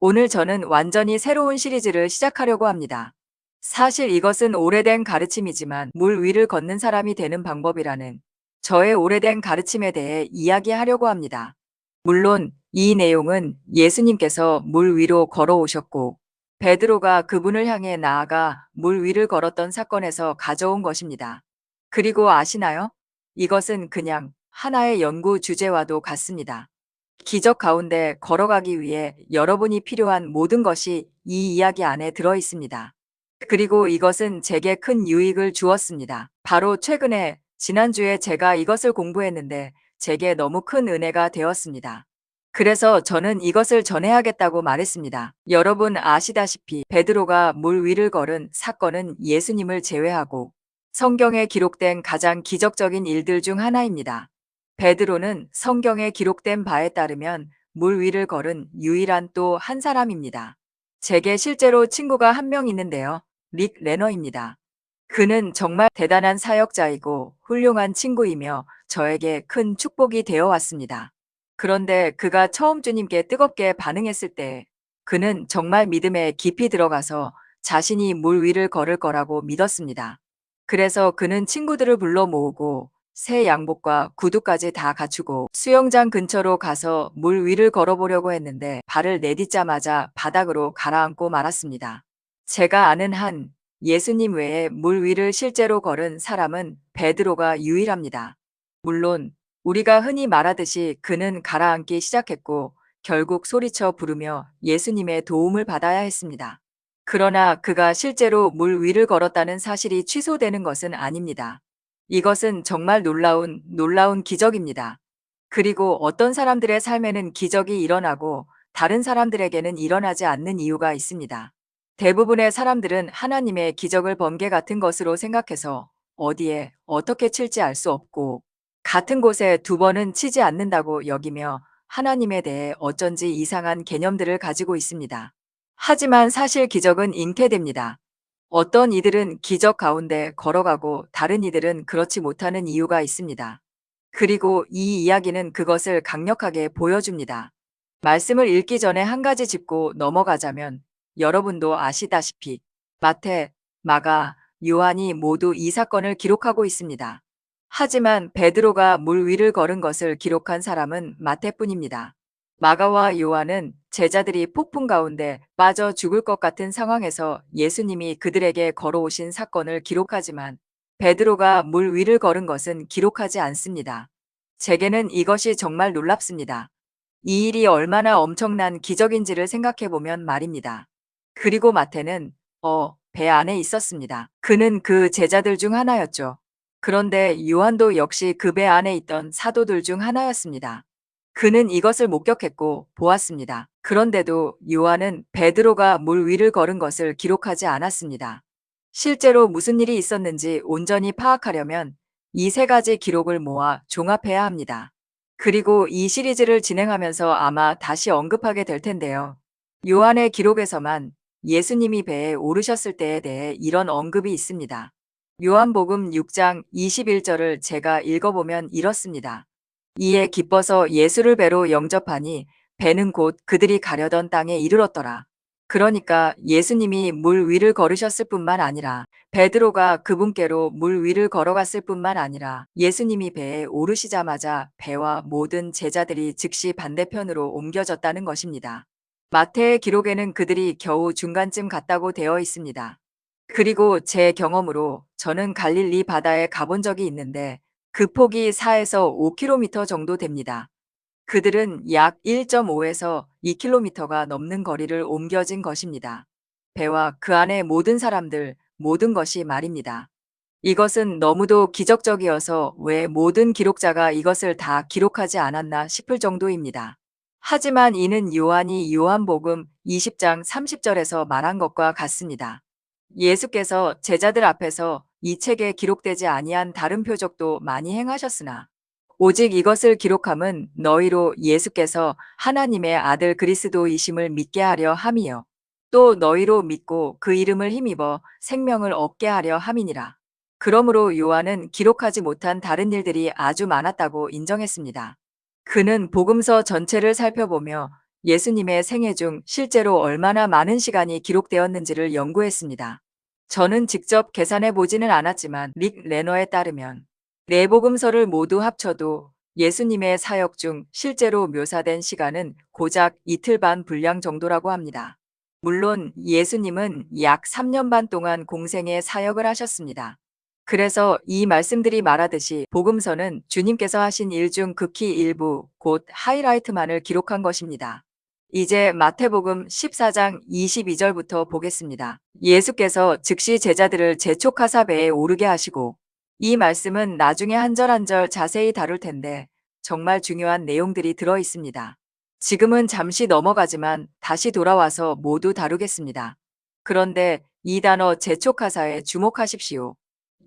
오늘 저는 완전히 새로운 시리즈를 시작하려고 합니다. 사실 이것은 오래된 가르침이지만 물 위를 걷는 사람이 되는 방법이라는 저의 오래된 가르침에 대해 이야기하려고 합니다. 물론 이 내용은 예수님께서 물 위로 걸어오셨고 베드로가 그분을 향해 나아가 물 위를 걸었던 사건에서 가져온 것입니다. 그리고 아시나요? 이것은 그냥 하나의 연구 주제와도 같습니다. 기적 가운데 걸어가기 위해 여러분이 필요한 모든 것이 이 이야기 안에 들어 있습니다. 그리고 이것은 제게 큰 유익을 주었습니다. 바로 최근에 지난주에 제가 이것을 공부했는데 제게 너무 큰 은혜가 되었습니다. 그래서 저는 이것을 전해야겠다고 말했습니다. 여러분 아시다시피 베드로가 물 위를 걸은 사건은 예수님을 제외하고 성경에 기록된 가장 기적적인 일들 중 하나입니다. 베드로는 성경에 기록된 바에 따르면 물 위를 걸은 유일한 또 한 사람입니다. 제게 실제로 친구가 한 명 있는데요. 릭 레너입니다. 그는 정말 대단한 사역자이고 훌륭한 친구이며 저에게 큰 축복이 되어 왔습니다. 그런데 그가 처음 주님께 뜨겁게 반응했을 때 그는 정말 믿음에 깊이 들어가서 자신이 물 위를 걸을 거라고 믿었습니다. 그래서 그는 친구들을 불러 모으고 새 양복과 구두까지 다 갖추고 수영장 근처로 가서 물 위를 걸어보려고 했는데 발을 내딛자마자 바닥으로 가라앉고 말았습니다. 제가 아는 한 예수님 외에 물 위를 실제로 걸은 사람은 베드로가 유일합니다. 물론 우리가 흔히 말하듯이 그는 가라앉기 시작했고 결국 소리쳐 부르며 예수님의 도움을 받아야 했습니다. 그러나 그가 실제로 물 위를 걸었다는 사실이 취소되는 것은 아닙니다. 이것은 정말 놀라운 기적입니다. 그리고 어떤 사람들의 삶에는 기적이 일어나고 다른 사람들에게는 일어나지 않는 이유가 있습니다. 대부분의 사람들은 하나님의 기적을 번개 같은 것으로 생각해서 어디에 어떻게 칠지 알 수 없고 같은 곳에 두 번은 치지 않는다고 여기며 하나님에 대해 어쩐지 이상한 개념들을 가지고 있습니다. 하지만 사실 기적은 잉태됩니다. 어떤 이들은 기적 가운데 걸어가고 다른 이들은 그렇지 못하는 이유가 있습니다. 그리고 이 이야기는 그것을 강력하게 보여줍니다. 말씀을 읽기 전에 한 가지 짚고 넘어가자면 여러분도 아시다시피 마태, 마가, 요한이 모두 이 사건을 기록하고 있습니다. 하지만 베드로가 물 위를 걸은 것을 기록한 사람은 마태뿐입니다. 마가와 요한은 제자들이 폭풍 가운데 빠져 죽을 것 같은 상황에서 예수님이 그들에게 걸어오신 사건을 기록하지만 베드로가 물 위를 걸은 것은 기록하지 않습니다. 제게는 이것이 정말 놀랍습니다. 이 일이 얼마나 엄청난 기적인지를 생각해 보면 말입니다. 그리고 마태는 배 안에 있었습니다. 그는 그 제자들 중 하나였죠. 그런데 요한도 역시 그 배 안에 있던 사도들 중 하나였습니다. 그는 이것을 목격했고 보았습니다. 그런데도 요한은 베드로가 물 위를 걸은 것을 기록하지 않았습니다. 실제로 무슨 일이 있었는지 온전히 파악하려면 이 세 가지 기록을 모아 종합해야 합니다. 그리고 이 시리즈를 진행하면서 아마 다시 언급하게 될 텐데요. 요한의 기록에서만 예수님이 배에 오르셨을 때에 대해 이런 언급이 있습니다. 요한복음 6장 21절을 제가 읽어보면 이렇습니다. 이에 기뻐서 예수를 배로 영접하니 배는 곧 그들이 가려던 땅에 이르렀더라. 그러니까 예수님이 물 위를 걸으셨을 뿐만 아니라 베드로가 그분께로 물 위를 걸어갔을 뿐만 아니라 예수님이 배에 오르시자마자 배와 모든 제자들이 즉시 반대편으로 옮겨졌다는 것입니다. 마태의 기록에는 그들이 겨우 중간쯤 갔다고 되어 있습니다. 그리고 제 경험으로 저는 갈릴리 바다에 가본 적이 있는데 그 폭이 4에서 5km 정도 됩니다. 그들은 약 1.5에서 2km가 넘는 거리를 옮겨진 것입니다. 배와 그 안의 모든 사람들, 모든 것이 말입니다. 이것은 너무도 기적적이어서 왜 모든 기록자가 이것을 다 기록하지 않았나 싶을 정도입니다. 하지만 이는 요한이 요한복음 20장 30절에서 말한 것과 같습니다. 예수께서 제자들 앞에서 이 책에 기록되지 아니한 다른 표적도 많이 행하셨으나 오직 이것을 기록함은 너희로 예수께서 하나님의 아들 그리스도이심을 믿게 하려 함이요 또 너희로 믿고 그 이름을 힘입어 생명을 얻게 하려 함이니라. 그러므로 요한은 기록하지 못한 다른 일들이 아주 많았다고 인정했습니다. 그는 복음서 전체를 살펴보며 예수님의 생애 중 실제로 얼마나 많은 시간이 기록되었는지를 연구했습니다. 저는 직접 계산해 보지는 않았지만 릭 레너에 따르면 네 복음서를 모두 합쳐도 예수님의 사역 중 실제로 묘사된 시간은 고작 이틀 반 분량 정도라고 합니다. 물론 예수님은 약 3년 반 동안 공생의 사역을 하셨습니다. 그래서 이 말씀들이 말하듯이 복음서는 주님께서 하신 일 중 극히 일부, 곧 하이라이트만을 기록한 것입니다. 이제 마태복음 14장 22절부터 보겠습니다. 예수께서 즉시 제자들을 재촉하사 배에 오르게 하시고, 이 말씀은 나중에 한 절 한 절 자세히 다룰 텐데 정말 중요한 내용들이 들어 있습니다. 지금은 잠시 넘어가지만 다시 돌아와서 모두 다루겠습니다. 그런데 이 단어 재촉하사에 주목하십시오.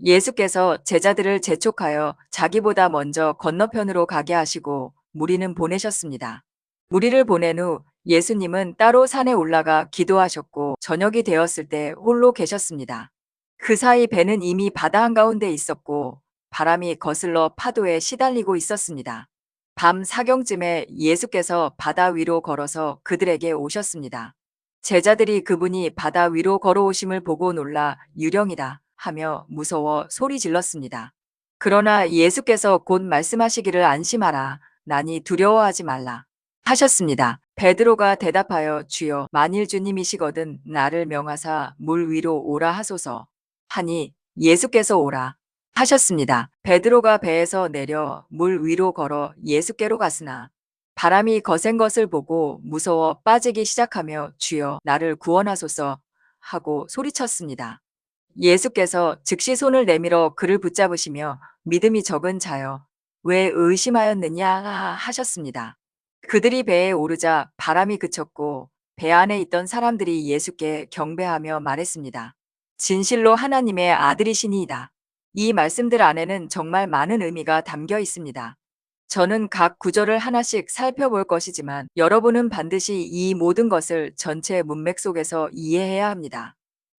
예수께서 제자들을 재촉하여 자기보다 먼저 건너편으로 가게 하시고 무리는 보내셨습니다. 무리를 보낸 후 예수님은 따로 산에 올라가 기도하셨고 저녁이 되었을 때 홀로 계셨습니다. 그 사이 배는 이미 바다 한가운데 있었고 바람이 거슬러 파도에 시달리고 있었습니다. 밤 사경쯤에 예수께서 바다 위로 걸어서 그들에게 오셨습니다. 제자들이 그분이 바다 위로 걸어오심을 보고 놀라 유령이다 하며 무서워 소리 질렀습니다. 그러나 예수께서 곧 말씀하시기를 안심하라. 나니 두려워하지 말라. 하셨습니다. 베드로가 대답하여 주여 만일 주님이시거든 나를 명하사 물 위로 오라 하소서 하니 예수께서 오라 하셨습니다. 베드로가 배에서 내려 물 위로 걸어 예수께로 갔으나 바람이 거센 것을 보고 무서워 빠지기 시작하며 주여 나를 구원하소서 하고 소리쳤습니다. 예수께서 즉시 손을 내밀어 그를 붙잡으시며 믿음이 적은 자여 왜 의심하였느냐 하셨습니다. 그들이 배에 오르자 바람이 그쳤고 배 안에 있던 사람들이 예수께 경배하며 말했습니다. 진실로 하나님의 아들이시니이다. 이 말씀들 안에는 정말 많은 의미가 담겨 있습니다. 저는 각 구절을 하나씩 살펴볼 것이지만 여러분은 반드시 이 모든 것을 전체 문맥 속에서 이해해야 합니다.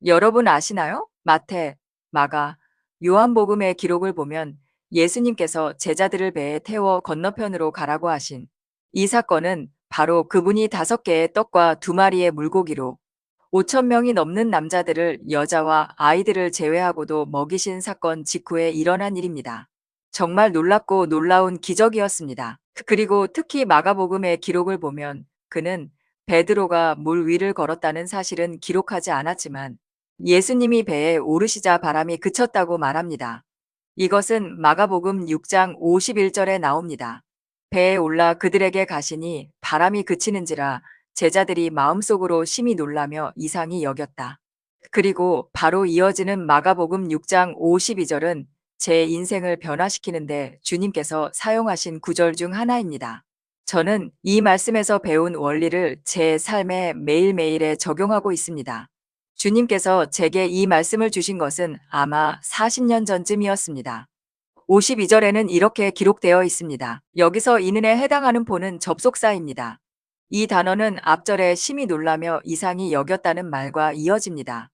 여러분 아시나요? 마태, 마가, 요한복음의 기록을 보면 예수님께서 제자들을 배에 태워 건너편으로 가라고 하신 이 사건은 바로 그분이 5개의 떡과 2마리의 물고기로 5천 명이 넘는 남자들을 여자와 아이들을 제외하고도 먹이신 사건 직후에 일어난 일입니다. 정말 놀랍고 놀라운 기적이었습니다. 그리고 특히 마가복음의 기록을 보면 그는 베드로가 물 위를 걸었다는 사실은 기록하지 않았지만 예수님이 배에 오르시자 바람이 그쳤다고 말합니다. 이것은 마가복음 6장 51절에 나옵니다. 배에 올라 그들에게 가시니 바람이 그치는지라 제자들이 마음속으로 심히 놀라며 이상히 여겼다. 그리고 바로 이어지는 마가복음 6장 52절은 제 인생을 변화시키는데 주님께서 사용하신 구절 중 하나입니다. 저는 이 말씀에서 배운 원리를 제 삶에 매일매일에 적용하고 있습니다. 주님께서 제게 이 말씀을 주신 것은 아마 40년 전쯤이었습니다. 52절에는 이렇게 기록되어 있습니다. 여기서 이는에 해당하는 보는 접속사입니다. 이 단어는 앞절에 심히 놀라며 이상히 여겼다는 말과 이어집니다.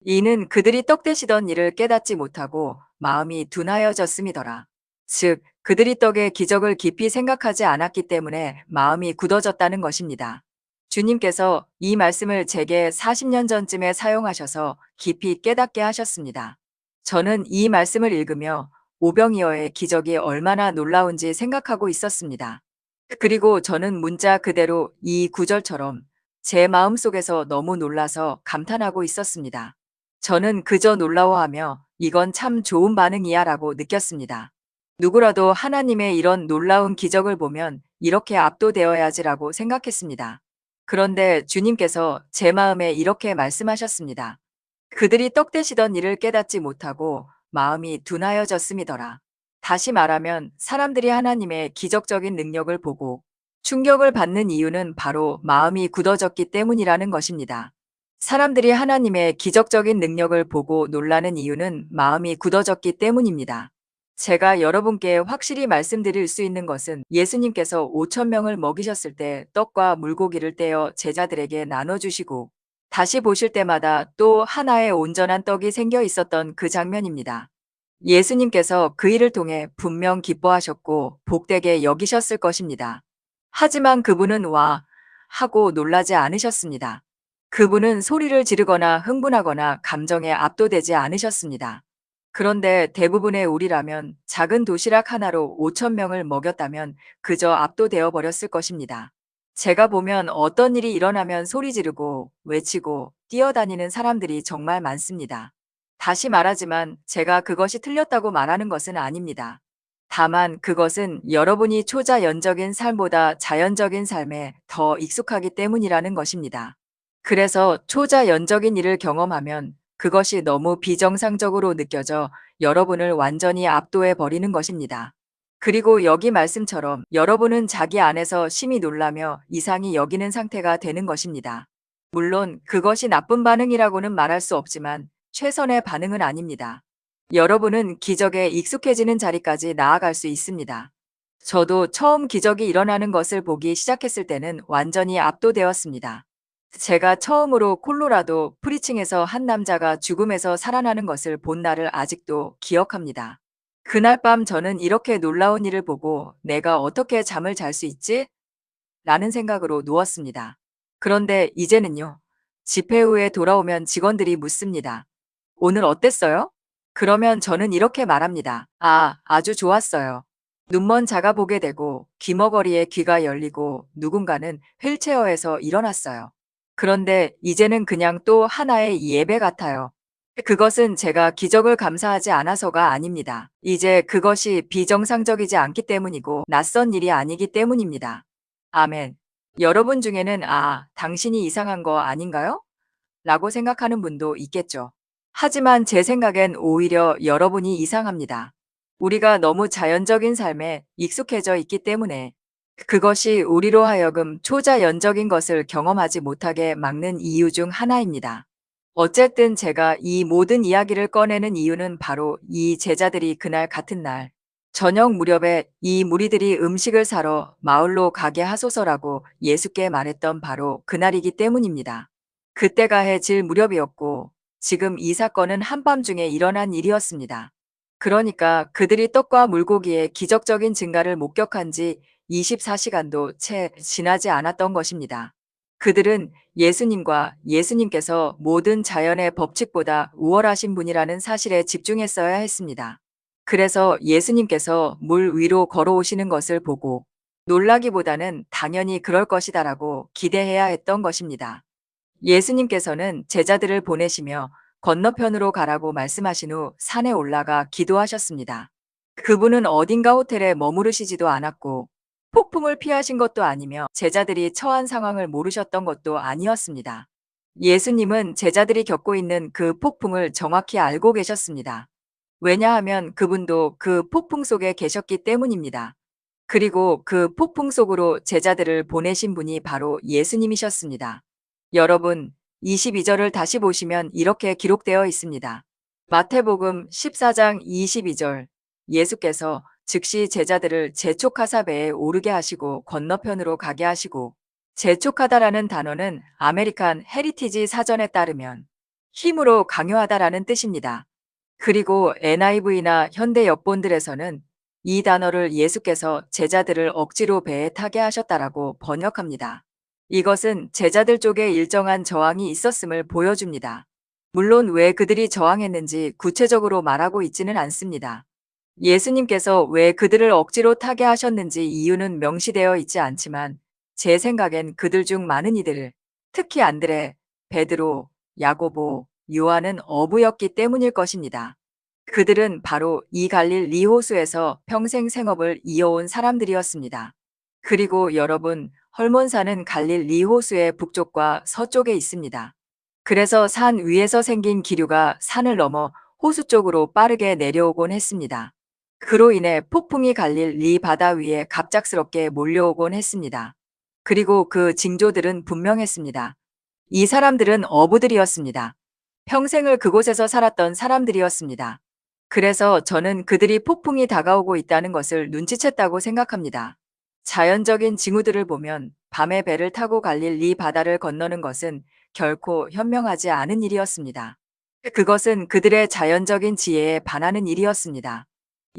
이는 그들이 떡대시던 일을 깨닫지 못하고 마음이 둔하여졌음이더라. 즉, 그들이 떡의 기적을 깊이 생각하지 않았기 때문에 마음이 굳어졌다는 것입니다. 주님께서 이 말씀을 제게 40년 전쯤에 사용하셔서 깊이 깨닫게 하셨습니다. 저는 이 말씀을 읽으며 오병이어의 기적이 얼마나 놀라운지 생각하고 있었습니다. 그리고 저는 문자 그대로 이 구절처럼 제 마음속에서 너무 놀라서 감탄하고 있었습니다. 저는 그저 놀라워하며 이건 참 좋은 반응이야 라고 느꼈습니다. 누구라도 하나님의 이런 놀라운 기적을 보면 이렇게 압도되어야지라고 생각했습니다. 그런데 주님께서 제 마음에 이렇게 말씀하셨습니다. 그들이 떡대시던 일을 깨닫지 못하고 마음이 둔하여졌음이더라. 다시 말하면 사람들이 하나님의 기적적인 능력을 보고 충격을 받는 이유는 바로 마음이 굳어졌기 때문이라는 것입니다. 사람들이 하나님의 기적적인 능력을 보고 놀라는 이유는 마음이 굳어졌기 때문입니다. 제가 여러분께 확실히 말씀드릴 수 있는 것은 예수님께서 5천 명을 먹이셨을 때 떡과 물고기를 떼어 제자들에게 나눠주시고 다시 보실 때마다 또 하나의 온전한 떡이 생겨 있었던 그 장면입니다. 예수님께서 그 일을 통해 분명 기뻐하셨고 복되게 여기셨을 것입니다. 하지만 그분은 하고 놀라지 않으셨습니다. 그분은 소리를 지르거나 흥분하거나 감정에 압도되지 않으셨습니다. 그런데 대부분의 우리라면 작은 도시락 하나로 5천 명을 먹였다면 그저 압도되어 버렸을 것입니다. 제가 보면 어떤 일이 일어나면 소리 지르고 외치고 뛰어다니는 사람들이 정말 많습니다. 다시 말하지만 제가 그것이 틀렸다고 말하는 것은 아닙니다. 다만 그것은 여러분이 초자연적인 삶보다 자연적인 삶에 더 익숙하기 때문이라는 것입니다. 그래서 초자연적인 일을 경험하면 그것이 너무 비정상적으로 느껴져 여러분을 완전히 압도해 버리는 것입니다. 그리고 여기 말씀처럼 여러분은 자기 안에서 심히 놀라며 이상히 여기는 상태가 되는 것입니다. 물론 그것이 나쁜 반응이라고는 말할 수 없지만 최선의 반응은 아닙니다. 여러분은 기적에 익숙해지는 자리까지 나아갈 수 있습니다. 저도 처음 기적이 일어나는 것을 보기 시작했을 때는 완전히 압도되었습니다. 제가 처음으로 콜로라도 프리칭에서 한 남자가 죽음에서 살아나는 것을 본 날을 아직도 기억합니다. 그날 밤 저는 이렇게 놀라운 일을 보고 내가 어떻게 잠을 잘 수 있지? 라는 생각으로 누웠습니다. 그런데 이제는요. 집회 후에 돌아오면 직원들이 묻습니다. 오늘 어땠어요? 그러면 저는 이렇게 말합니다. 아, 아주 좋았어요. 눈먼 자가 보게 되고 귀머거리에 귀가 열리고 누군가는 휠체어에서 일어났어요. 그런데 이제는 그냥 또 하나의 예배 같아요. 그것은 제가 기적을 감사하지 않아서가 아닙니다. 이제 그것이 비정상적이지 않기 때문이고 낯선 일이 아니기 때문입니다. 아멘. 여러분 중에는 당신이 이상한 거 아닌가요? 라고 생각하는 분도 있겠죠. 하지만 제 생각엔 오히려 여러분이 이상합니다. 우리가 너무 자연적인 삶에 익숙해져 있기 때문에 그것이 우리로 하여금 초자연적인 것을 경험하지 못하게 막는 이유 중 하나입니다. 어쨌든 제가 이 모든 이야기를 꺼내는 이유는 바로 이 제자들이 그날 같은 날 저녁 무렵에 이 무리들이 음식을 사러 마을로 가게 하소서라고 예수께 말했던 바로 그날이기 때문입니다. 그때가 해질 무렵이었고 지금 이 사건은 한밤중에 일어난 일이었습니다. 그러니까 그들이 떡과 물고기의 기적적인 증가를 목격한 지 24시간도 채 지나지 않았던 것입니다. 그들은 예수님과 예수님께서 모든 자연의 법칙보다 우월하신 분이라는 사실에 집중했어야 했습니다. 그래서 예수님께서 물 위로 걸어오시는 것을 보고 놀라기보다는 당연히 그럴 것이다라고 기대해야 했던 것입니다. 예수님께서는 제자들을 보내시며 건너편으로 가라고 말씀하신 후 산에 올라가 기도하셨습니다. 그분은 어딘가 호텔에 머무르시지도 않았고 폭풍을 피하신 것도 아니며 제자들이 처한 상황을 모르셨던 것도 아니었습니다. 예수님은 제자들이 겪고 있는 그 폭풍을 정확히 알고 계셨습니다. 왜냐하면 그분도 그 폭풍 속에 계셨기 때문입니다. 그리고 그 폭풍 속으로 제자들을 보내신 분이 바로 예수님이셨습니다. 여러분, 22절을 다시 보시면 이렇게 기록되어 있습니다. 마태복음 14장 22절. 예수께서 즉시 제자들을 재촉하사 배에 오르게 하시고 건너편으로 가게 하시고 재촉하다라는 단어는 아메리칸 헤리티지 사전에 따르면 힘으로 강요하다라는 뜻입니다. 그리고 NIV나 현대 역본들에서는 이 단어를 예수께서 제자들을 억지로 배에 타게 하셨다라고 번역합니다. 이것은 제자들 쪽에 일정한 저항이 있었음을 보여줍니다. 물론 왜 그들이 저항했는지 구체적으로 말하고 있지는 않습니다. 예수님께서 왜 그들을 억지로 타게 하셨는지 이유는 명시되어 있지 않지만 제 생각엔 그들 중 많은 이들, 특히 안드레, 베드로, 야고보, 요한은 어부였기 때문일 것입니다. 그들은 바로 이 갈릴리 호수에서 평생 생업을 이어온 사람들이었습니다. 그리고 여러분, 헐몬산은 갈릴리 호수의 북쪽과 서쪽에 있습니다. 그래서 산 위에서 생긴 기류가 산을 넘어 호수 쪽으로 빠르게 내려오곤 했습니다. 그로 인해 폭풍이 갈릴리 바다 위에 갑작스럽게 몰려오곤 했습니다. 그리고 그 징조들은 분명했습니다. 이 사람들은 어부들이었습니다. 평생을 그곳에서 살았던 사람들이었습니다. 그래서 저는 그들이 폭풍이 다가오고 있다는 것을 눈치챘다고 생각합니다. 자연적인 징후들을 보면 밤에 배를 타고 갈릴리 바다를 건너는 것은 결코 현명하지 않은 일이었습니다. 그것은 그들의 자연적인 지혜에 반하는 일이었습니다.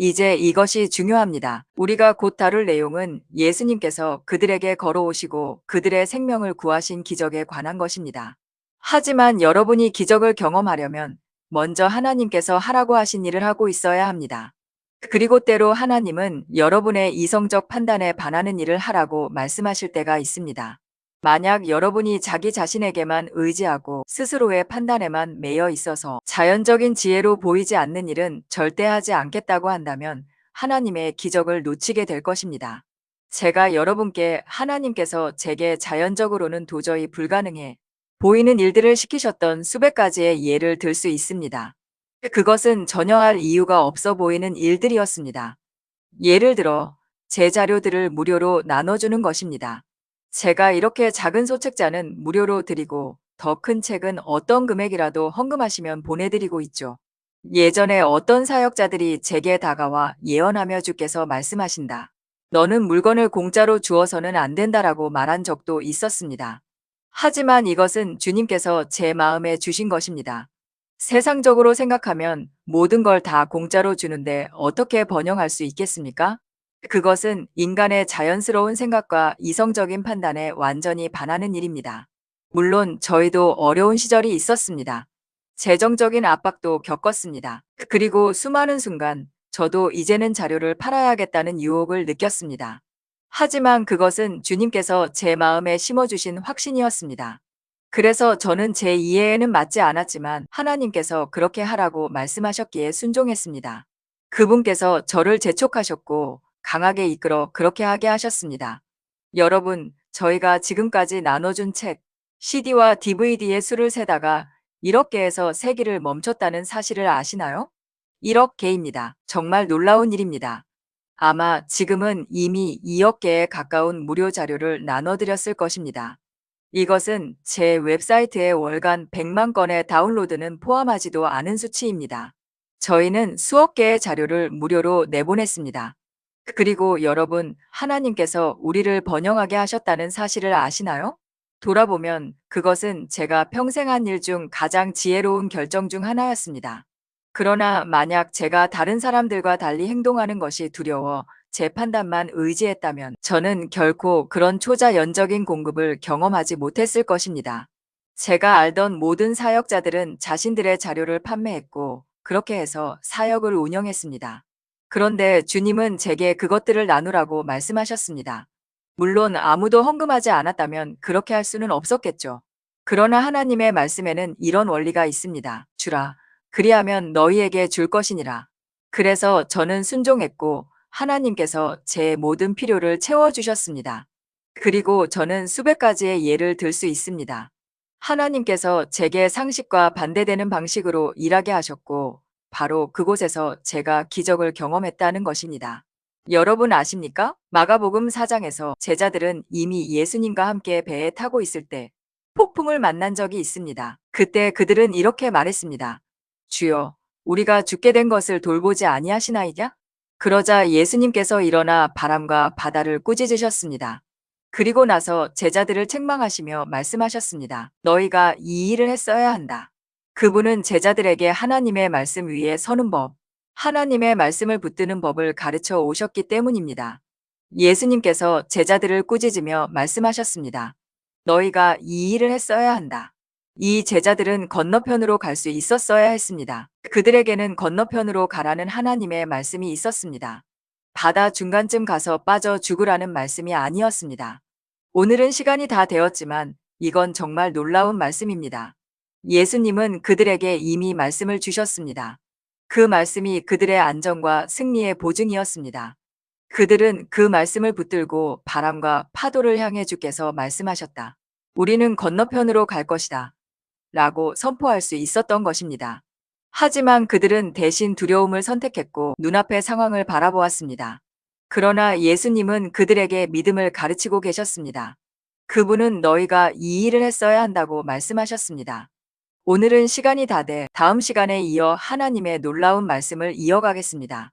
이제 이것이 중요합니다. 우리가 곧 다룰 내용은 예수님께서 그들에게 걸어오시고 그들의 생명을 구하신 기적에 관한 것입니다. 하지만 여러분이 기적을 경험하려면 먼저 하나님께서 하라고 하신 일을 하고 있어야 합니다. 그리고 때로 하나님은 여러분의 이성적 판단에 반하는 일을 하라고 말씀하실 때가 있습니다. 만약 여러분이 자기 자신에게만 의지하고 스스로의 판단에만 매여 있어서 자연적인 지혜로 보이지 않는 일은 절대 하지 않겠다고 한다면 하나님의 기적을 놓치게 될 것입니다. 제가 여러분께 하나님께서 제게 자연적으로는 도저히 불가능해 보이는 일들을 시키셨던 수백 가지의 예를 들 수 있습니다. 그것은 전혀 할 이유가 없어 보이는 일들이었습니다. 예를 들어 제 자료들을 무료로 나눠주는 것입니다. 제가 이렇게 작은 소책자는 무료로 드리고 더 큰 책은 어떤 금액이라도 헌금하시면 보내드리고 있죠. 예전에 어떤 사역자들이 제게 다가와 예언하며 주께서 말씀하신다. 너는 물건을 공짜로 주어서는 안 된다라고 말한 적도 있었습니다. 하지만 이것은 주님께서 제 마음에 주신 것입니다. 세상적으로 생각하면 모든 걸 다 공짜로 주는데 어떻게 번영할 수 있겠습니까? 그것은 인간의 자연스러운 생각과 이성적인 판단에 완전히 반하는 일입니다. 물론 저희도 어려운 시절이 있었습니다. 재정적인 압박도 겪었습니다. 그리고 수많은 순간 저도 이제는 자료를 팔아야겠다는 유혹을 느꼈습니다. 하지만 그것은 주님께서 제 마음에 심어주신 확신이었습니다. 그래서 저는 제 이해에는 맞지 않았지만 하나님께서 그렇게 하라고 말씀하셨기에 순종했습니다. 그분께서 저를 재촉하셨고 강하게 이끌어 그렇게 하게 하셨습니다. 여러분, 저희가 지금까지 나눠준 책, CD와 DVD의 수를 세다가 1억 개에서 세기를 멈췄다는 사실을 아시나요? 1억 개입니다. 정말 놀라운 일입니다. 아마 지금은 이미 2억 개에 가까운 무료 자료를 나눠드렸을 것입니다. 이것은 제 웹사이트의 월간 100만 건의 다운로드는 포함하지도 않은 수치입니다. 저희는 수억 개의 자료를 무료로 내보냈습니다. 그리고 여러분, 하나님께서 우리를 번영하게 하셨다는 사실을 아시나요? 돌아보면 그것은 제가 평생 한 일 중 가장 지혜로운 결정 중 하나였습니다. 그러나 만약 제가 다른 사람들과 달리 행동하는 것이 두려워 제 판단만 의지했다면 저는 결코 그런 초자연적인 공급을 경험하지 못했을 것입니다. 제가 알던 모든 사역자들은 자신들의 자료를 판매했고 그렇게 해서 사역을 운영했습니다. 그런데 주님은 제게 그것들을 나누라고 말씀하셨습니다. 물론 아무도 헌금하지 않았다면 그렇게 할 수는 없었겠죠. 그러나 하나님의 말씀에는 이런 원리가 있습니다. 주라. 그리하면 너희에게 줄 것이니라. 그래서 저는 순종했고 하나님께서 제 모든 필요를 채워주셨습니다. 그리고 저는 수백 가지의 예를 들 수 있습니다. 하나님께서 제게 상식과 반대되는 방식으로 일하게 하셨고 바로 그곳에서 제가 기적을 경험했다는 것입니다. 여러분 아십니까? 마가복음 4장에서 제자들은 이미 예수님과 함께 배에 타고 있을 때 폭풍을 만난 적이 있습니다. 그때 그들은 이렇게 말했습니다. 주여, 우리가 죽게 된 것을 돌보지 아니하시나이냐? 그러자 예수님께서 일어나 바람과 바다를 꾸짖으셨습니다. 그리고 나서 제자들을 책망하시며 말씀하셨습니다. 너희가 이 일을 했어야 한다. 그분은 제자들에게 하나님의 말씀 위에 서는 법, 하나님의 말씀을 붙드는 법을 가르쳐 오셨기 때문입니다. 예수님께서 제자들을 꾸짖으며 말씀하셨습니다. 너희가 이 일을 했어야 한다. 이 제자들은 건너편으로 갈 수 있었어야 했습니다. 그들에게는 건너편으로 가라는 하나님의 말씀이 있었습니다. 바다 중간쯤 가서 빠져 죽으라는 말씀이 아니었습니다. 오늘은 시간이 다 되었지만 이건 정말 놀라운 말씀입니다. 예수님은 그들에게 이미 말씀을 주셨습니다. 그 말씀이 그들의 안전과 승리의 보증이었습니다. 그들은 그 말씀을 붙들고 바람과 파도를 향해 주께서 말씀하셨다. 우리는 건너편으로 갈 것이다. 라고 선포할 수 있었던 것입니다. 하지만 그들은 대신 두려움을 선택했고 눈앞의 상황을 바라보았습니다. 그러나 예수님은 그들에게 믿음을 가르치고 계셨습니다. 그분은 너희가 이 일을 했어야 한다고 말씀하셨습니다. 오늘은 시간이 다 돼 다음 시간에 이어 하나님의 놀라운 말씀을 이어가겠습니다.